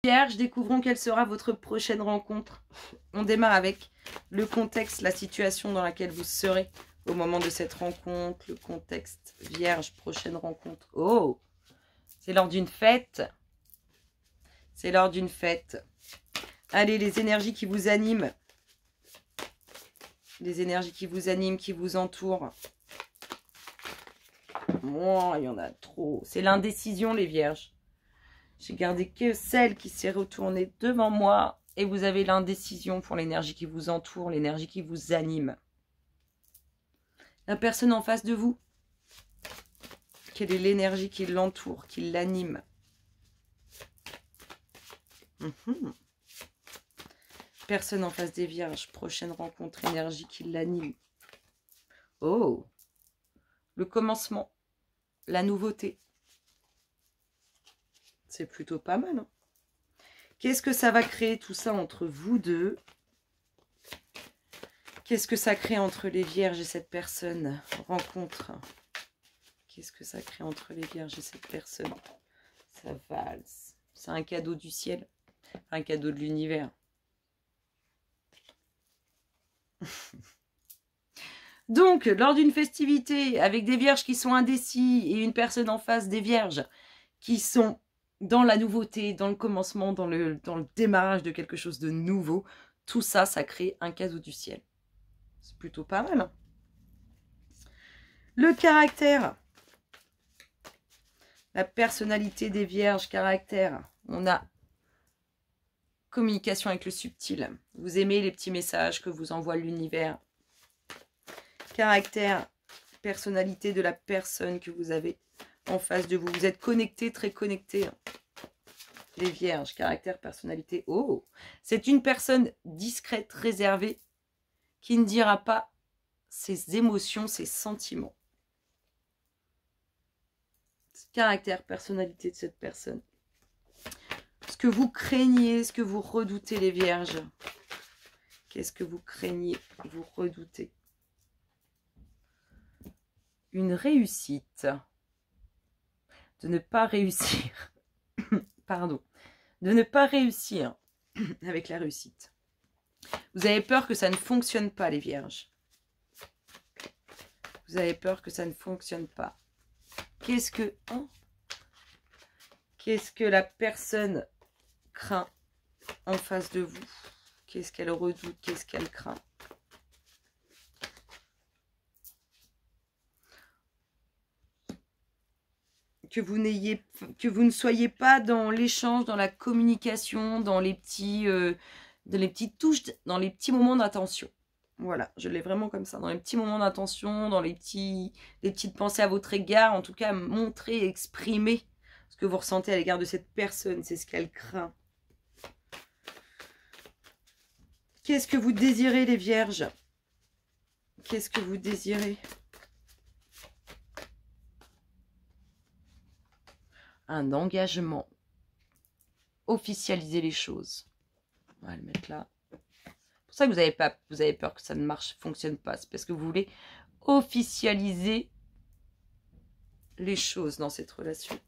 Vierge, découvrons quelle sera votre prochaine rencontre. On démarre avec le contexte, la situation dans laquelle vous serez au moment de cette rencontre. Le contexte, Vierge, prochaine rencontre. Oh, c'est lors d'une fête. C'est lors d'une fête. Allez, les énergies qui vous animent. Les énergies qui vous animent, qui vous entourent. Oh, il y en a trop. C'est l'indécision, les Vierges. J'ai gardé que celle qui s'est retournée devant moi. Et vous avez l'indécision pour l'énergie qui vous entoure, l'énergie qui vous anime. La personne en face de vous. Quelle est l'énergie qui l'entoure, qui l'anime? Personne en face des Vierges. Prochaine rencontre, énergie qui l'anime. Oh, le commencement, la nouveauté. C'est plutôt pas mal. Hein. Qu'est-ce que ça va créer tout ça entre vous deux? Qu'est-ce que ça crée entre les Vierges et cette personne? Rencontre. Qu'est-ce que ça crée entre les Vierges et cette personne? Ça valse. C'est un cadeau du ciel. Un cadeau de l'univers. Donc, lors d'une festivité avec des Vierges qui sont indécis et une personne en face des Vierges qui sont dans la nouveauté, dans le commencement, dans le démarrage de quelque chose de nouveau, tout ça, ça crée un cadeau du ciel. C'est plutôt pas mal. Hein. Le caractère. La personnalité des Vierges, caractère. On a communication avec le subtil. Vous aimez les petits messages que vous envoie l'univers. Caractère, personnalité de la personne que vous avez en face de vous. Vous êtes connecté, très connecté. Les Vierges, caractère, personnalité. Oh, c'est une personne discrète, réservée, qui ne dira pas ses émotions, ses sentiments. Caractère, personnalité de cette personne. Ce que vous craignez, ce que vous redoutez, les Vierges. Qu'est-ce que vous craignez, vous redoutez? Une réussite. De ne pas réussir. Pardon. De ne pas réussir avec la réussite. Vous avez peur que ça ne fonctionne pas, les Vierges. Vous avez peur que ça ne fonctionne pas. Qu'est-ce que la personne craint en face de vous? Qu'est-ce qu'elle redoute? Qu'est-ce qu'elle craint? Que vous ne soyez pas dans l'échange, dans la communication, dans les petites touches, dans les petits moments d'attention. Voilà, je l'ai vraiment comme ça. Dans les petits moments d'attention, dans les petites pensées à votre égard. En tout cas, montrer, exprimer ce que vous ressentez à l'égard de cette personne. C'est ce qu'elle craint. Qu'est-ce que vous désirez, les Vierges? Qu'est-ce que vous désirez? Un engagement. Officialiser les choses. On va le mettre là. C'est pour ça que vous avez peur que ça ne fonctionne pas. C'est parce que vous voulez officialiser les choses dans cette relation.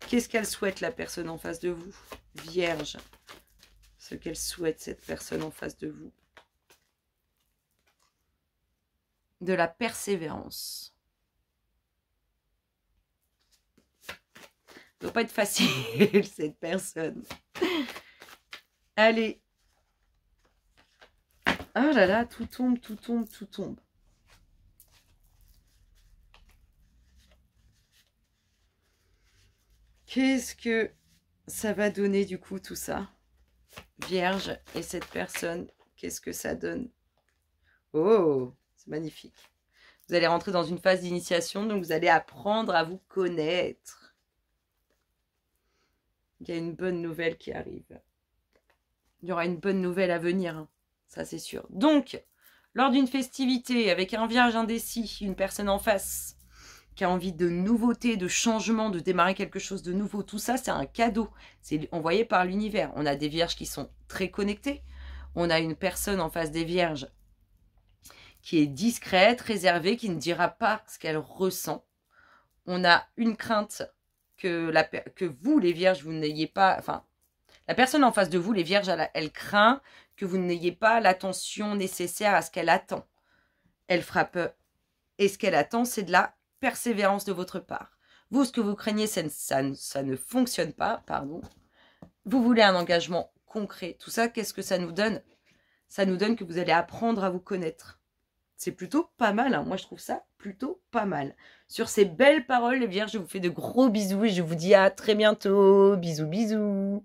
Qu'est-ce qu'elle souhaite, la personne en face de vous? Vierge. Ce qu'elle souhaite, cette personne en face de vous. De la persévérance. Ça ne doit pas être facile, cette personne. Allez. Ah là là, tout tombe, tout tombe, tout tombe. Qu'est-ce que ça va donner du coup tout ça? Vierge et cette personne, qu'est-ce que ça donne? Oh, c'est magnifique. Vous allez rentrer dans une phase d'initiation, donc vous allez apprendre à vous connaître. Il y a une bonne nouvelle qui arrive. Il y aura une bonne nouvelle à venir, hein. Ça c'est sûr. Donc, lors d'une festivité avec un Vierge indécis, une personne en face qui a envie de nouveauté, de changement, de démarrer quelque chose de nouveau, tout ça c'est un cadeau. C'est envoyé par l'univers. On a des Vierges qui sont très connectées. On a une personne en face des Vierges qui est discrète, réservée, qui ne dira pas ce qu'elle ressent. On a une crainte que vous, les Vierges, vous n'ayez pas... Enfin, La personne en face de vous, les vierges, elle craint que vous n'ayez pas l'attention nécessaire à ce qu'elle attend. Elle frappe. Et ce qu'elle attend, c'est de la persévérance de votre part. Vous, ce que vous craignez, ça ne fonctionne pas. Pardon. Vous voulez un engagement concret. Tout ça, qu'est-ce que ça nous donne? Ça nous donne que vous allez apprendre à vous connaître. C'est plutôt pas mal. Hein. Moi, je trouve ça plutôt pas mal. Sur ces belles paroles, les vierges, je vous fais de gros bisous et je vous dis à très bientôt. Bisous, bisous.